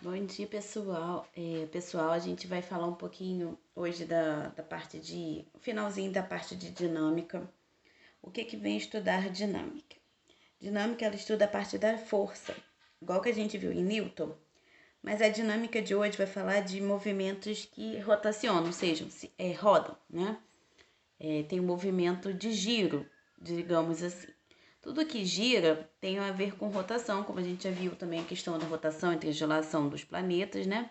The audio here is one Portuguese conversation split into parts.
Bom dia, pessoal. Pessoal, a gente vai falar um pouquinho hoje da parte de... finalzinho da parte de dinâmica. O que vem estudar dinâmica? Dinâmica, ela estuda a parte da força, igual que a gente viu em Newton. Mas a dinâmica de hoje vai falar de movimentos que rotacionam, ou seja, rodam, né? Tem um movimento de giro, digamos assim. Tudo que gira tem a ver com rotação, como a gente já viu também a questão da rotação entre a relação dos planetas, né?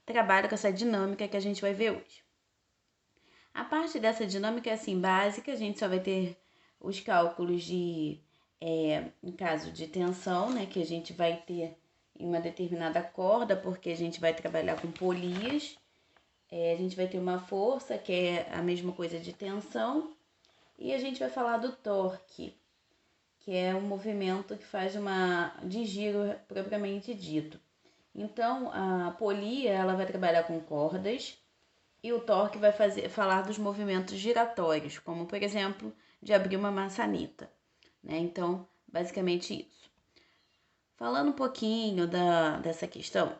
Trabalha com essa dinâmica que a gente vai ver hoje. A parte dessa dinâmica é assim, básica, a gente só vai ter os cálculos em caso de tensão, né? Que a gente vai ter em uma determinada corda, porque a gente vai trabalhar com polias. A gente vai ter uma força, que é a mesma coisa de tensão. E a gente vai falar do torque, que é um movimento que faz de giro propriamente dito. Então, a polia ela vai trabalhar com cordas e o torque vai falar dos movimentos giratórios, como, por exemplo, de abrir uma maçaneta, né? Então, basicamente isso. Falando um pouquinho dessa questão,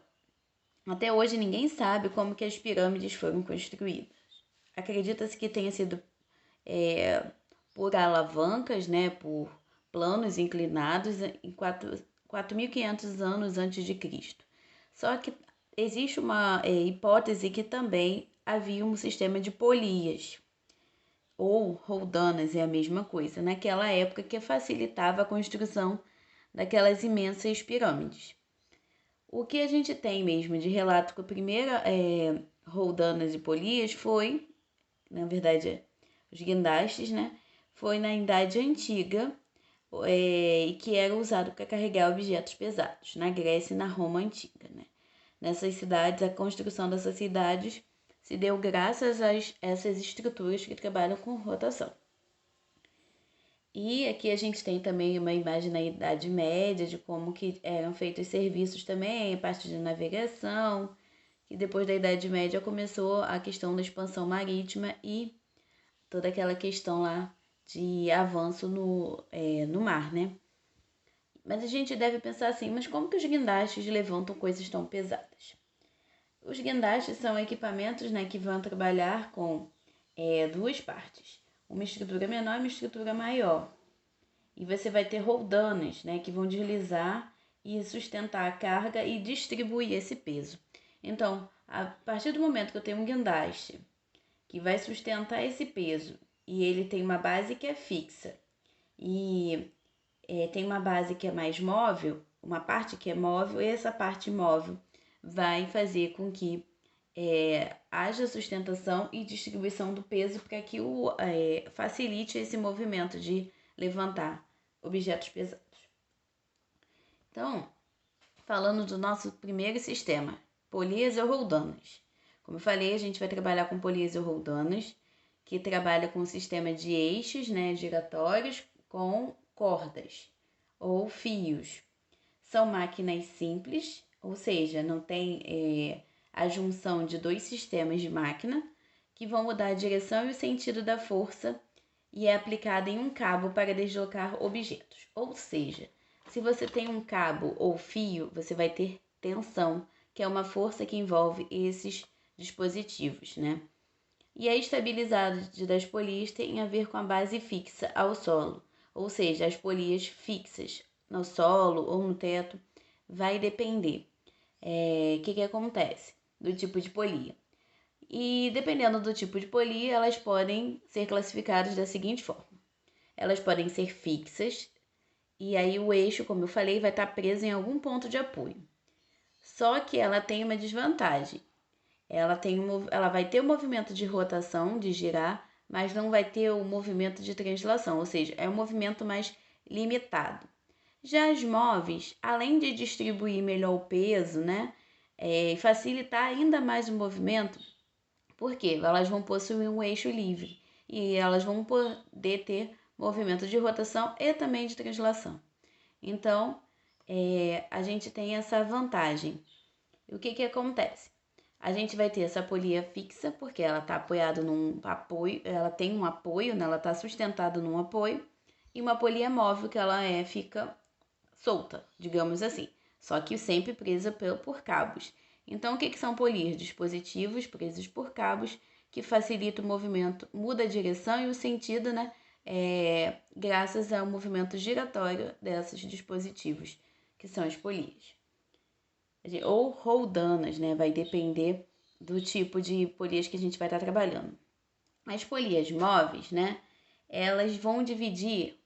até hoje ninguém sabe como que as pirâmides foram construídas. Acredita-se que tenha sido por alavancas, né, por planos inclinados em 4.500 anos antes de Cristo. Só que existe uma hipótese que também havia um sistema de polias, ou roldanas, é a mesma coisa, naquela época que facilitava a construção daquelas imensas pirâmides. O que a gente tem mesmo de relato com a primeira roldanas e polias foi, na verdade, os guindastes, né? Foi na Idade Antiga, que era usado para carregar objetos pesados, na Grécia e na Roma Antiga, né? Nessas cidades, a construção dessas cidades se deu graças a essas estruturas que trabalham com rotação. E aqui a gente tem também uma imagem na Idade Média de como que eram feitos serviços também, a parte de navegação, que depois da Idade Média começou a questão da expansão marítima e toda aquela questão lá de avanço no mar, né? Mas a gente deve pensar assim, mas como que os guindastes levantam coisas tão pesadas? Os guindastes são equipamentos, né, que vão trabalhar com duas partes, uma estrutura menor e uma estrutura maior. E você vai ter roldanas, né, que vão deslizar e sustentar a carga e distribuir esse peso. Então, a partir do momento que eu tenho um guindaste que vai sustentar esse peso e ele tem uma base que é fixa e tem uma base que é mais móvel, uma parte que é móvel, e essa parte móvel vai fazer com que haja sustentação e distribuição do peso para que facilite esse movimento de levantar objetos pesados. Então, falando do nosso primeiro sistema, polias ou roldanas. Como eu falei, a gente vai trabalhar com polias ou roldanas, que trabalha com um sistema de eixos, né, giratórios com cordas ou fios. São máquinas simples, ou seja, não tem a junção de dois sistemas de máquina que vão mudar a direção e o sentido da força e é aplicada em um cabo para deslocar objetos. Ou seja, se você tem um cabo ou fio, você vai ter tensão, que é uma força que envolve esses dispositivos, né? E a estabilidade das polias tem a ver com a base fixa ao solo, ou seja, as polias fixas no solo ou no teto vai depender. Que acontece? Do tipo de polia. E dependendo do tipo de polia, elas podem ser classificadas da seguinte forma. Elas podem ser fixas, e aí o eixo, como eu falei, vai estar preso em algum ponto de apoio. Só que ela tem uma desvantagem. Ela vai ter o movimento de rotação, de girar, mas não vai ter o movimento de translação, ou seja, é um movimento mais limitado. Já as móveis, além de distribuir melhor o peso, né, e facilitar ainda mais o movimento, porque elas vão possuir um eixo livre e elas vão poder ter movimento de rotação e também de translação. Então, a gente tem essa vantagem. E o que acontece? A gente vai ter essa polia fixa, porque ela está apoiada num apoio, ela tem um apoio, né? Ela está sustentada num apoio, e uma polia móvel que ela fica solta, digamos assim. só que sempre presa por cabos. Então, o que são polias? Dispositivos presos por cabos que facilitam o movimento, muda a direção e o sentido, né? Graças ao movimento giratório desses dispositivos, que são as polias. Ou roldanas, né? Vai depender do tipo de polias que a gente vai estar trabalhando. As polias móveis, né? Elas vão dividir...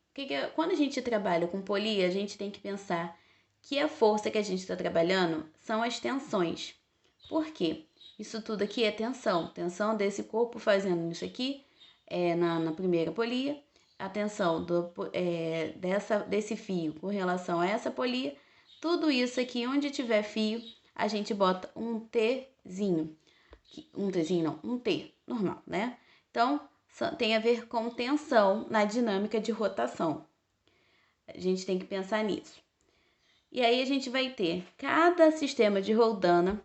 Quando a gente trabalha com polia, a gente tem que pensar que a força que a gente está trabalhando são as tensões. Por quê? Isso tudo aqui é tensão. Tensão desse corpo fazendo isso aqui na primeira polia. A tensão desse fio com relação a essa polia. Tudo isso aqui, onde tiver fio, a gente bota um Tzinho. Um Tzinho não, um T, normal, né? Então, tem a ver com tensão na dinâmica de rotação. A gente tem que pensar nisso. E aí a gente vai ter cada sistema de roldana,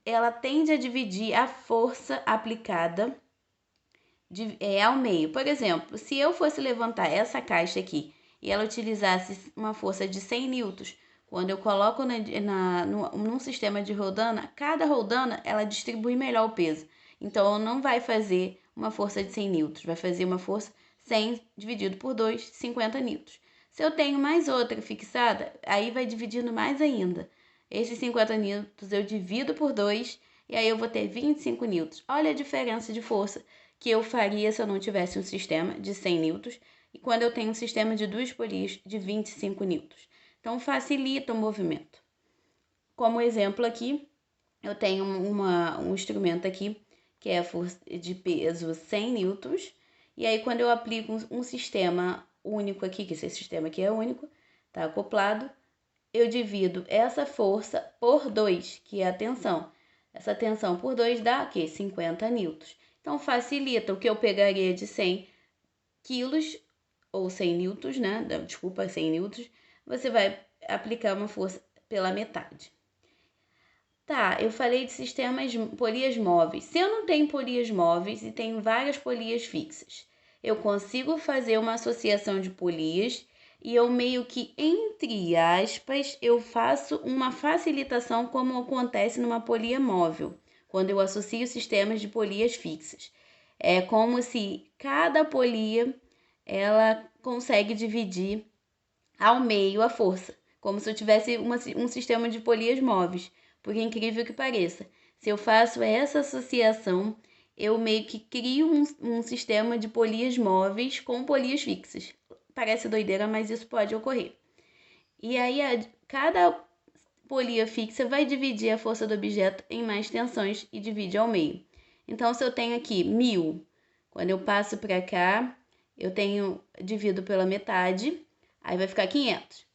ela tende a dividir a força aplicada ao meio. Por exemplo, se eu fosse levantar essa caixa aqui e ela utilizasse uma força de 100 newtons, quando eu coloco num sistema de roldana, cada roldana ela distribui melhor o peso. Então, não vai fazer uma força de 100 newtons, vai fazer uma força 100 dividido por 2, 50 newtons. Se eu tenho mais outra fixada, aí vai dividindo mais ainda. Esses 50 newtons eu divido por 2 e aí eu vou ter 25 newtons. Olha a diferença de força que eu faria se eu não tivesse um sistema de 100 newtons e quando eu tenho um sistema de duas polias de 25 newtons. Então, facilita o movimento. Como exemplo aqui, eu tenho um instrumento aqui que é a força de peso 100 newtons. E aí, quando eu aplico um sistema único aqui, que esse sistema aqui é único, tá acoplado, eu divido essa força por 2, que é a tensão. Essa tensão por 2 dá o quê? 50 newtons. Então, facilita o que eu pegaria de 100 quilos, ou 100 newtons, né? Desculpa, 100 newtons. Você vai aplicar uma força pela metade. Tá, eu falei de polias móveis. Se eu não tenho polias móveis e tenho várias polias fixas, eu consigo fazer uma associação de polias e eu meio que, entre aspas, eu faço uma facilitação como acontece numa polia móvel, quando eu associo sistemas de polias fixas. É como se cada polia, ela consegue dividir ao meio a força, como se eu tivesse um sistema de polias móveis. Por incrível que pareça, se eu faço essa associação, eu meio que crio um sistema de polias móveis com polias fixas. Parece doideira, mas isso pode ocorrer. E aí, cada polia fixa vai dividir a força do objeto em mais tensões e divide ao meio. Então, se eu tenho aqui 1000, quando eu passo para cá, divido pela metade, aí vai ficar 500.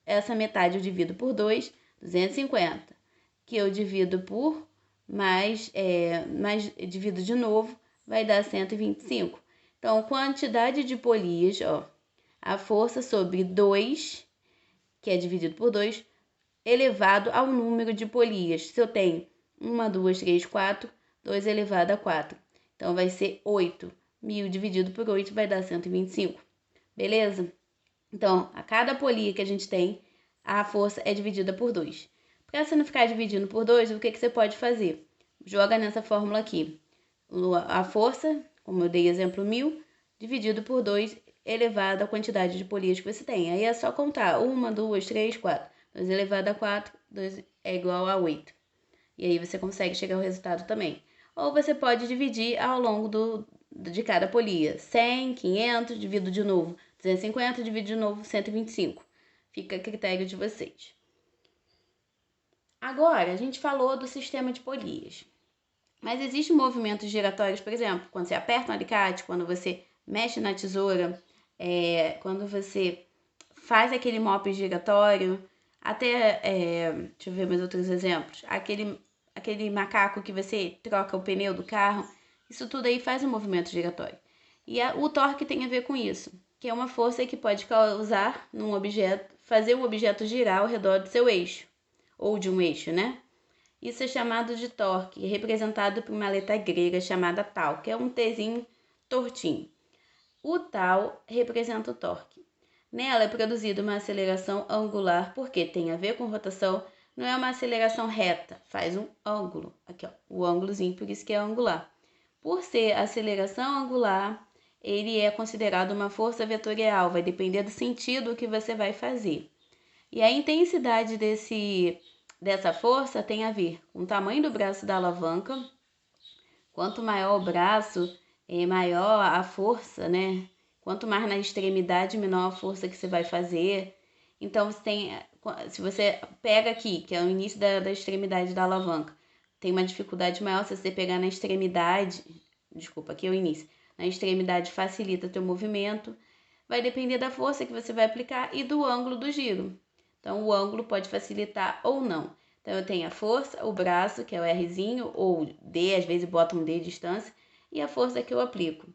Essa metade eu divido por 2, 250. Que eu divido por mais divido de novo, vai dar 125. Então, quantidade de polias, a força sobre 2, que é dividido por 2, elevado ao número de polias. Se eu tenho 1, 2, 3, 4, 2 elevado a 4. Então, vai ser 8. 1000 dividido por 8 vai dar 125. Beleza? Então, a cada polia que a gente tem, a força é dividida por 2. Para você não ficar dividindo por 2, o que você pode fazer? Joga nessa fórmula aqui. A força, como eu dei exemplo 1000, dividido por 2, elevado à quantidade de polias que você tem. Aí é só contar 1, 2, 3, 4. 2 elevado a 4, 2 é igual a 8. E aí você consegue chegar ao resultado também. Ou você pode dividir ao longo de cada polia. 100, 500, divido de novo. 250, divido de novo, 125. Fica a critério de vocês. Agora, a gente falou do sistema de polias. Mas existem movimentos giratórios, por exemplo, quando você aperta um alicate, quando você mexe na tesoura, quando você faz aquele mop giratório, deixa eu ver mais outros exemplos, aquele macaco que você troca o pneu do carro, isso tudo aí faz um movimento giratório. E o torque tem a ver com isso, que é uma força que pode causar num objeto, fazer um objeto girar ao redor do seu eixo, ou de um eixo, né? Isso é chamado de torque, representado por uma letra grega chamada tau, que é um Tzinho tortinho. O tau representa o torque. Nela é produzida uma aceleração angular, porque tem a ver com rotação, não é uma aceleração reta, faz um ângulo. Aqui, ó, o ângulozinho, por isso que é angular. Por ser aceleração angular, ele é considerado uma força vetorial, vai depender do sentido que você vai fazer. E a intensidade dessa força tem a ver com o tamanho do braço da alavanca. Quanto maior o braço, maior a força, né? Quanto mais na extremidade, menor a força que você vai fazer. Então, se você pega aqui, que é o início da extremidade da alavanca, tem uma dificuldade maior se você pegar na extremidade, desculpa, aqui é o início, na extremidade facilita o teu movimento, vai depender da força que você vai aplicar e do ângulo do giro. Então, o ângulo pode facilitar ou não. Então, eu tenho a força, o braço, que é o Rzinho, ou D, às vezes bota um D de distância, e a força que eu aplico.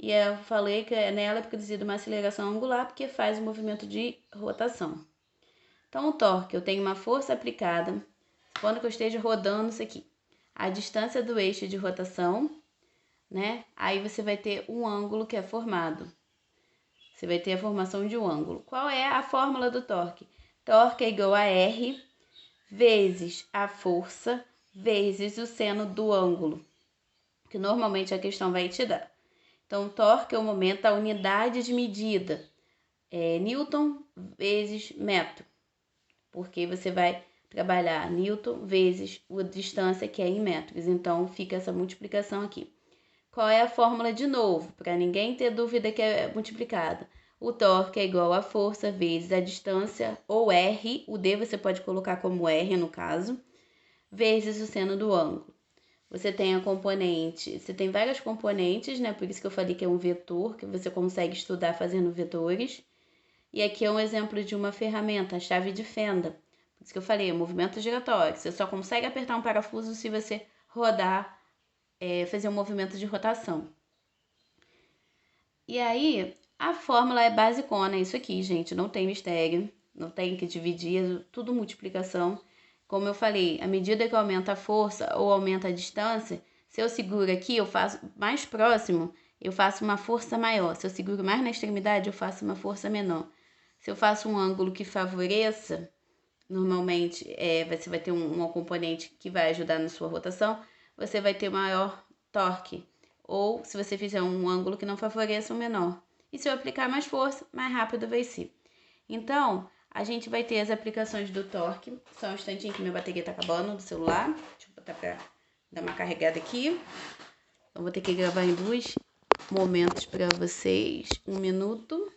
E eu falei que nela é produzida uma aceleração angular, porque faz o movimento de rotação. Então, o torque, eu tenho uma força aplicada, quando que eu esteja rodando isso aqui. A distância do eixo de rotação, né? Aí você vai ter um ângulo que é formado. Você vai ter a formação de um ângulo. Qual é a fórmula do torque? Torque é igual a R vezes a força vezes o seno do ângulo, que normalmente a questão vai te dar. Então, torque é o momento, a unidade de medida é Newton vezes metro, porque você vai trabalhar Newton vezes a distância, que é em metros. Então, fica essa multiplicação aqui. Qual é a fórmula de novo? Para ninguém ter dúvida que é multiplicada. O torque é igual a força vezes a distância, ou R, o D você pode colocar como R no caso, vezes o seno do ângulo. Você tem a componente, você tem várias componentes, né? Por isso que eu falei que é um vetor, que você consegue estudar fazendo vetores. E aqui é um exemplo de uma ferramenta, a chave de fenda. Por isso que eu falei, movimento giratório. Você só consegue apertar um parafuso se você rodar, fazer um movimento de rotação. E aí, a fórmula é basicona, isso aqui, gente, não tem mistério, não tem que dividir, tudo multiplicação. Como eu falei, à medida que aumenta a força ou aumenta a distância, se eu seguro aqui, eu faço mais próximo, eu faço uma força maior. Se eu seguro mais na extremidade, eu faço uma força menor. Se eu faço um ângulo que favoreça, normalmente você vai ter uma componente que vai ajudar na sua rotação, você vai ter maior torque. Ou se você fizer um ângulo que não favoreça, um menor. E se eu aplicar mais força, mais rápido vai ser. Então, a gente vai ter as aplicações do torque. Só um instantinho que minha bateria tá acabando do celular. Deixa eu botar pra dar uma carregada aqui. Eu vou ter que gravar em 2 momentos para vocês. 1 minuto.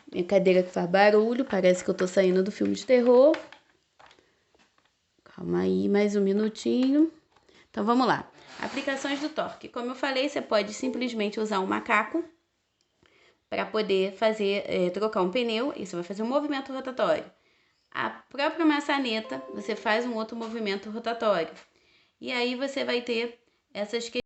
Minha cadeira que faz barulho. Parece que eu tô saindo do filme de terror. Calma aí, mais 1 minutinho. Então, vamos lá. Aplicações do torque. Como eu falei, você pode simplesmente usar um macaco para poder fazer, trocar um pneu, e você vai fazer um movimento rotatório. A própria maçaneta, você faz um outro movimento rotatório. E aí você vai ter essas